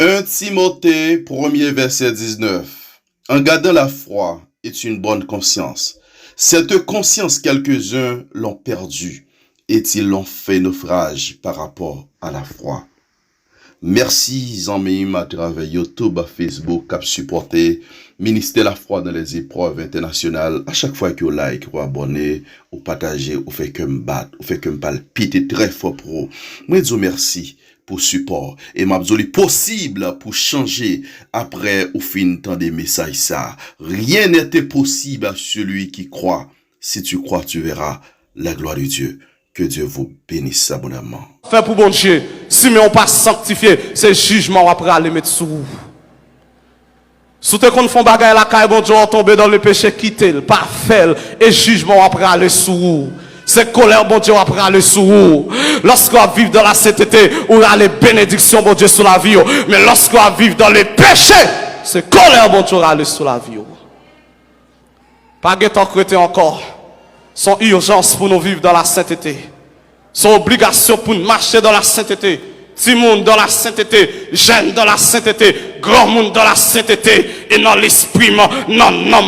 1 Timothée 1er verset 19. En gardant la foi est une bonne conscience. Cette conscience, quelques-uns l'ont perdue et ils l'ont fait naufrage par rapport à la foi. Merci, amis, à travers YouTube, Facebook, cap supporter Ministère la foi dans les épreuves internationales. À chaque fois que vous like, vous abonnez, vous partagez, vous faites que me battre, vous faites que me palpiter très fort pour vous. Moi, je vous remercie pour support. Et m'a possible pour changer après au fin temps des messages ça. Rien n'était possible à celui qui croit. Si tu crois, tu verras la gloire de Dieu. Que Dieu vous bénisse abondamment. Fait pour bon Dieu, si mais on pas sanctifié, c'est jugement après aller mettre sous. Si tu qu'on font bagaille la caille, bon Dieu, on tombe dans le péché, quitter, pas faire, et jugement après aller sous. C'est colère, bon Dieu, après aller sous. Lorsqu'on vit dans la sainteté, on a les bénédictions, bon Dieu, sur la vie. Mais lorsqu'on vit dans les péchés, c'est colère, bon Dieu, aller sur la vie. Pas de temps chrétien encore. Son urgence pour nous vivre dans la sainteté. Son obligation pour nous marcher dans la sainteté. Petit monde dans la sainteté, jeune dans la sainteté, grand monde dans la sainteté, et dans l'esprit, non,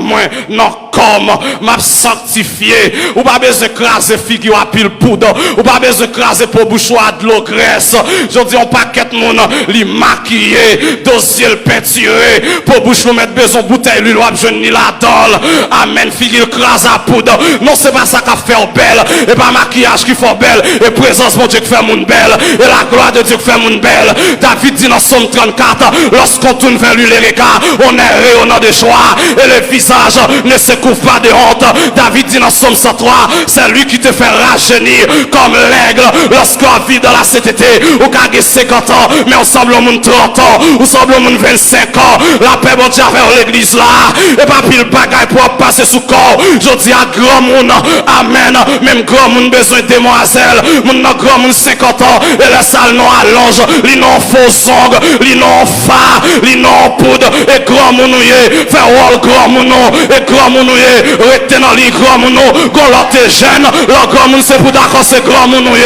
moins, non, comme, m'a sanctifié, ou pas besoin d'écraser figure à pile poudre, ou pas besoin d'écraser pour bouchoir de l'eau graisse. Je dis, on paquet de monde, li maquillé, dossier le peinturé, pour bouche nous mettre besoin bouteille, lui, l'ouab, je ni la dole. Amen, figure écrase à poudre. Non, c'est pas ça qui fait belle, et pas maquillage qui fait belle, et présence, mon Dieu, qui fait mon belle, et la gloire de Dieu qui fait mon belle. David dit dans Somme 34, lorsqu'on tourne vers lui les regards, on est rayonnant de joie, et le visage ne se couvre pas de honte. David dit dans Somme 103, c'est lui qui te fait rajeunir comme l'aigle. Lorsqu'on vit dans la sainteté, ou qu'on a 50 ans, mais on semble au monde 30 ans, ou semble au monde 25 ans. La paix, bon Dieu, vers l'église là, et pas pile bagaille pour passer sous corps. Je dis à grand monde, amen, même grand monde besoin de demoiselle, mon grand monde 50 ans, et la salle non allonge, li non faux ongles, li non fa, li non poudre, et grand mounouye, fait wall grand mounou, et grand mounouye, rete dans li grand mounou, quand l'autre est jeune, le grand moun c'est pour d'accord, c'est grand mounouye.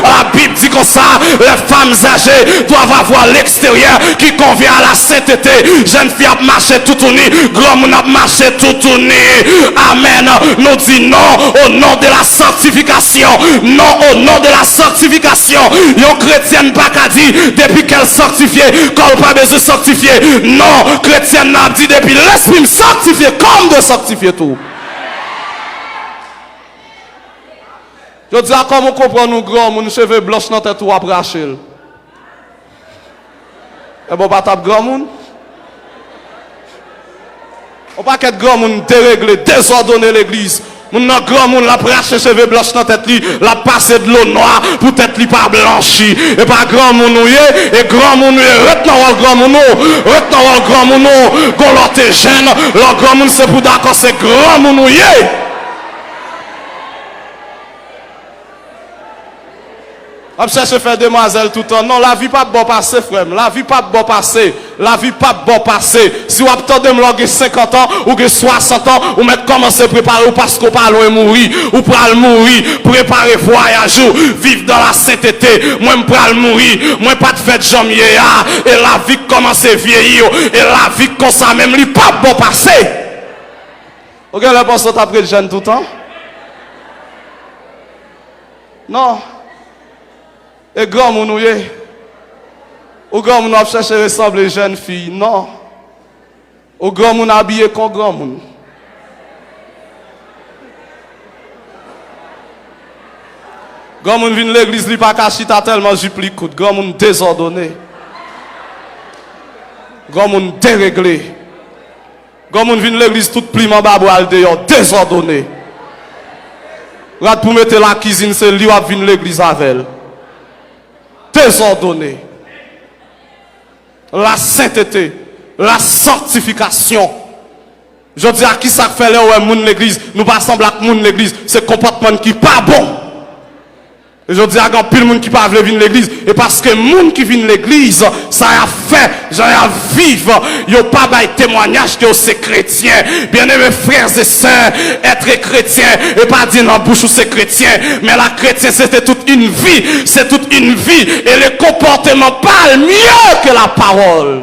La Bible dit comme ça, les femmes âgées doivent avoir l'extérieur qui convient à la sainteté. Jeune fille a marché tout uni, grand moun a marché tout uni. Amen. Nous dit non au nom de la sanctification, non au nom de la sanctification. Yon chrétienne pas qu'à dire depuis qu'elle sanctifiée, qu'elle pas besoin de sanctifier. Non, chrétienne n'a dit depuis l'esprit me sanctifier comme de sanctifier tout. Je dis à comment comprendre nous grand, mon cheveux blancs dans tête ou après Rachel. Et bon, pas tape grand monde. On pas qu'être grand monde déréglé, désordonner l'église. Mon grand monde la brache cheveux blancs dans tête li, la passer de l'eau noire pour tête li pas blanchi. Et pas grand monde et grand monde retenant le grand monde, retenant le grand monde, quand l'autre est jeune, le grand monde c'est pour d'accord c'est grand monde. On cherche faire demoiselle tout le temps. Non, la vie pas bon passer, frère. La vie pas bon passer. La vie pas bon passer. Si vous attendez me loger 50 ans ou que 60 ans, ou mettre commencer à préparer ou parce qu'on parle de mourir, ou pour mourir, préparer voyage, vivre dans la sainteté. Moi, je peux mourir. Moi, pas de fête janvier. Et la vie commence à vieillir. Et la vie comme ça même, il pas bon passer. Ok, la personne t'a pris le jeune tout le temps? Non. Et grand moun ou grand moun a cherché à ressembler aux jeunes filles. Non. Ou grand moun habillé comme grand moun. Grand moun vient l'église, li pas caché tellement jupli coûte. Grand moun désordonné. Grand moun déréglé. Grand moun vient l'église tout pliment babou al dehors désordonné. Regarde pour mettre la cuisine, c'est lui qui vient l'église avec elle. Désordonné. La sainteté, la sanctification. Je dis à qui ça fait là où est l'église, nous pas semble à l'église, c'est comportement qui pas bon. Et je dis à grand pile monde qui pas veut venir l'église. Et parce que monde qui vient l'église, ça a fait, j'en ai vivre. Yo pas bail témoignage que c'est chrétien. Bien-aimés frères et sœurs, être chrétien, et pas dire dans bouche ou c'est chrétien. Mais la chrétien, c'était toute une vie. C'est toute une vie. Et le comportement parle mieux que la parole.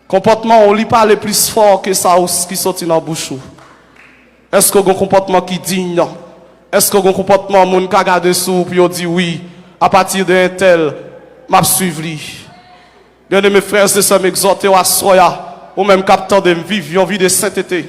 Comportement, on lit pas le plus fort que ça qui sortit dans la bouche. Est-ce que vous avez un comportement qui est digne? Est-ce que vous avez un comportement qui est regardé sous puis dit oui, à partir d'un tel, m'a suivre lui. Bien mes frères et sœurs, m'exhorter à soya, ou même capteur de vivre une vie de sainteté,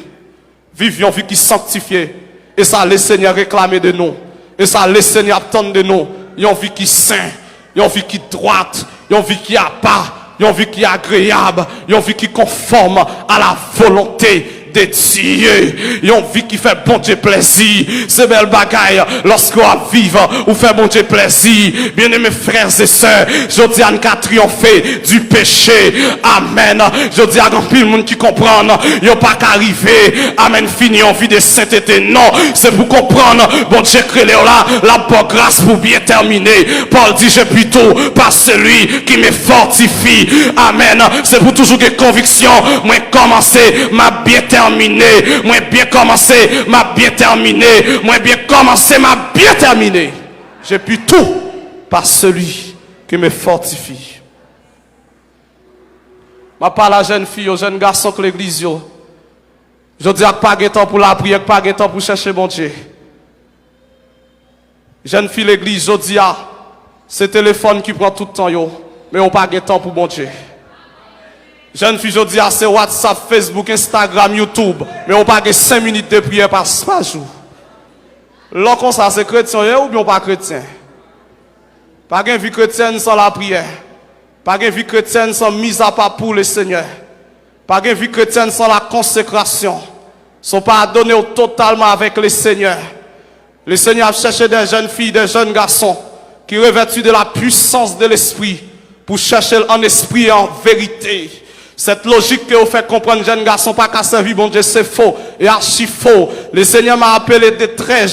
vivre une vie qui est sanctifiée. Et ça, le Seigneur réclamer de nous. Et ça, le Seigneur attend de nous. Une vie qui est sainte, une vie qui est droite, une vie qui a pas. Une vie qui est agréable, une vie qui est conforme à la volonté de Dieu. Une vie qui fait bon Dieu plaisir. C'est belle bagaille lorsqu'on vivre ou fait bon Dieu plaisir. Bien-aimés frères et sœurs, je dis à nous triompher du péché. Amen. Je dis à grand pile monde qui comprend, il n'y a pas qu'arriver. Amen. Fini en vie de sainteté. Non, c'est pour comprendre. Bon Dieu crée là, la bonne grâce pour bien terminer. Paul dit, je plutôt par celui qui me fortifie. Amen. C'est pour toujours des convictions. Moi commencer, m'a bien terminé. Moi bien commencé, m'a bien terminé. Moi bien commencé, m'a bien terminé. J'ai pu tout par celui qui me fortifie. Je parle à la jeune fille, aux jeunes garçons que l'église. Je dis à pas de temps pour la prière, pas de temps pour chercher mon Dieu. Jeune fille l'église, je dis à c'est le téléphone qui prend tout le temps, mais on n'a pas de temps pour mon Dieu. Jeune fille, je dis à c'est WhatsApp, Facebook, Instagram, YouTube, mais on n'a pas 5 minutes de prière par jour. Lorsqu'on ça, c'est chrétien ou bien pas chrétien? Pas de vie chrétienne sans la prière. Pas de vie chrétienne sans mise à part pour le Seigneur. Pas de vie chrétienne sans la consécration. Sont pas donnés totalement avec le Seigneur. Le Seigneur a cherché des jeunes filles, des jeunes garçons qui revêtus de la puissance de l'esprit pour chercher en esprit et en vérité. Cette logique que vous faites comprendre, jeunes garçons, pas qu'à servir, bon Dieu, c'est faux et archi faux. Le Seigneur m'a appelé de très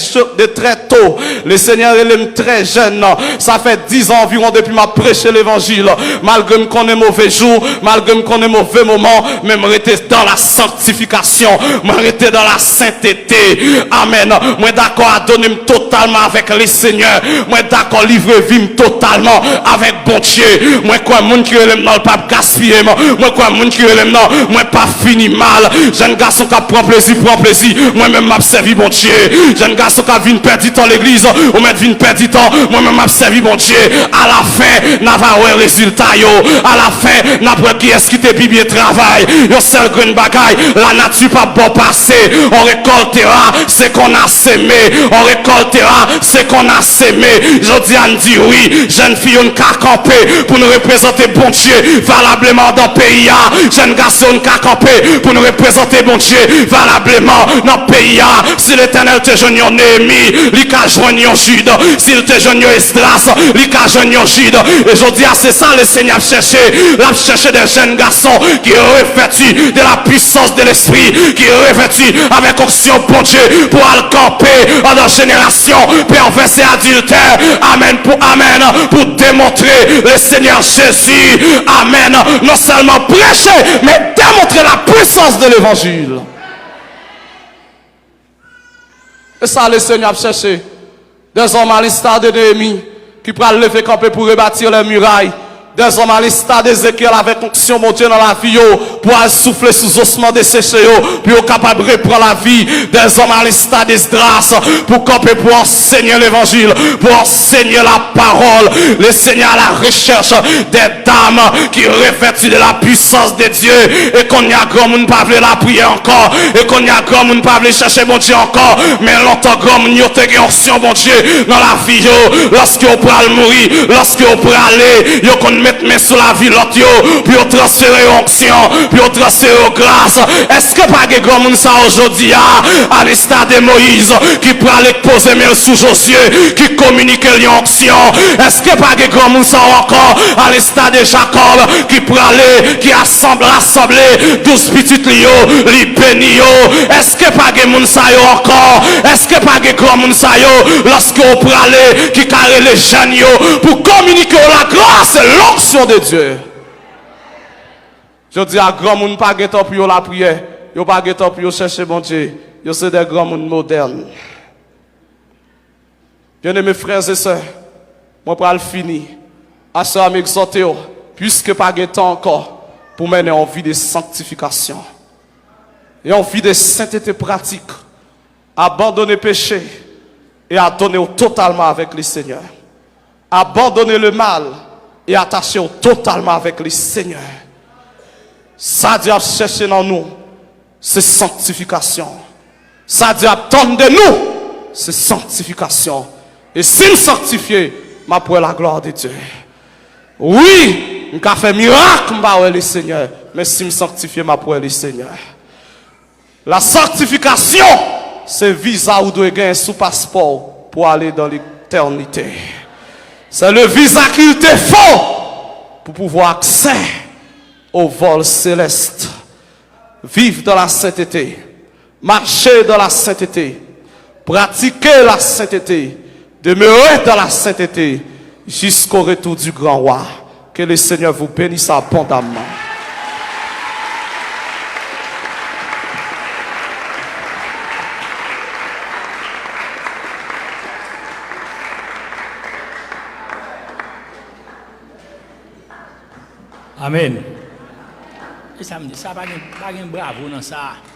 tôt. Le Seigneur est très jeune. Ça fait 10 ans environ depuis m'a prêché l'évangile. Malgré qu'on ait mauvais jour, malgré qu'on ait mauvais moment, même rester dans la sanctification, moi rester dans la sainteté. Amen. Moi d'accord à donner totalement avec le Seigneur. Moi d'accord livrer vie totalement avec bon Dieu. Moi quoi monde qui est dans le pape gaspiller. Moi quoi monde qui est non, moi pas fini mal. Jeune garçon qui prend plaisir, moi-même m'a servi bon Dieu. Jeune garçon qui vient perdre temps l'église, ou même vient perdre temps, moi-même m'a servi bon Dieu. À la fin, n'a pas ouais résultat yo. À la fin, n'a pas qui est-ce qui te bien travail. Yo seul green bagaille, la nature pas bon passé. On récoltera ce qu'on a semé. On récoltera ce qu'on a semé. Je dis à dit oui, jeune fille on qu'a campé pour nous représenter bon Dieu valablement dans le pays. Jeune garçon qu'a campé pour nous représenter bon Dieu valablement dans le pays. Si l'Éternel te joigne en Néhémie, il t'a joigné en Jude. S'il te joigne en Esdras, il t'a joigné en Jude. Et je dis, c'est ça le Seigneur cherché. Il a cherché des jeunes garçons qui sont revêtus de la puissance de l'esprit, qui sont revêtus avec onction bon Dieu pour aller camper dans la génération perverse et adultère. Amen pour démontrer le Seigneur Jésus. Amen. Non seulement prêcher, mais démontrer la puissance de l'évangile. Et ça, le Seigneur a cherché des hommes à l'instar de Néhémie qui pourraient lever camper pour rebâtir les murailles. Des hommes à l'instar d'Ézéchiel avec onction, mon Dieu, dans la vie, pour souffler sous ossements desséchés, puis au capable de reprendre la vie. Des hommes à l'instar d'Esdras pour camper, pour enseigner l'évangile, pour enseigner la parole. Le Seigneur à la recherche des dames qui revêtent de la puissance de Dieu, et qu'on y a grand monde pas la prière encore, et qu'on y a grand monde pas chercher mon Dieu encore, mais longtemps grand monde y a onction, mon Dieu, dans la vie, lorsque on pourra mourir, lorsque on pourra aller, qu'on mettre main sur la vie l'autre, pour transférer onction, pour transférer grâce. Est-ce que pas de grand monde ça aujourd'hui, à l'instar de Moïse, qui prend les poser main sous Josué, qui communique l'onction? Est-ce que pas de grand monde ça encore, à l'instar de Jacob, qui prend les, qui rassemble 12 petites lios, les bénio? Est-ce que pas de monde ça encore? Est-ce que pas de grand monde ça lorsque on prend les, qui carré les jeunes pour communiquer la grâce et l'onction de Dieu? Je dis à grand monde pas de temps pour la prière, yo pas de temps pour chercher bon Dieu, yo c'est des grands monde modernes. Bien-aimés frères et sœurs, moi pour le finir, à ça m'exhorter puisque pas de temps encore pour mener en vie de sanctification et en vie de sainteté pratique, abandonner le péché et à donner totalement avec le Seigneur. Abandonner le mal et attacher totalement avec le Seigneur. Ça dit à chercher dans nous, c'est sanctification. Ça dit à attendre de nous, c'est sanctification. Et si me sanctifier, ma pour la gloire de Dieu. Oui, je fait miracle, je le Seigneur. Mais si me sanctifier, ma pour le Seigneur. La sanctification, c'est visa ou doit gagner sous passeport pour aller dans l'éternité. C'est le visa qu'il te faut pour pouvoir accès au vol céleste. Vivre dans la sainteté, marcher dans la sainteté, pratiquer la sainteté, demeurer dans la sainteté jusqu'au retour du grand roi. Que le Seigneur vous bénisse abondamment. Amen. Et ça me dit, ça pas bravo dans ça.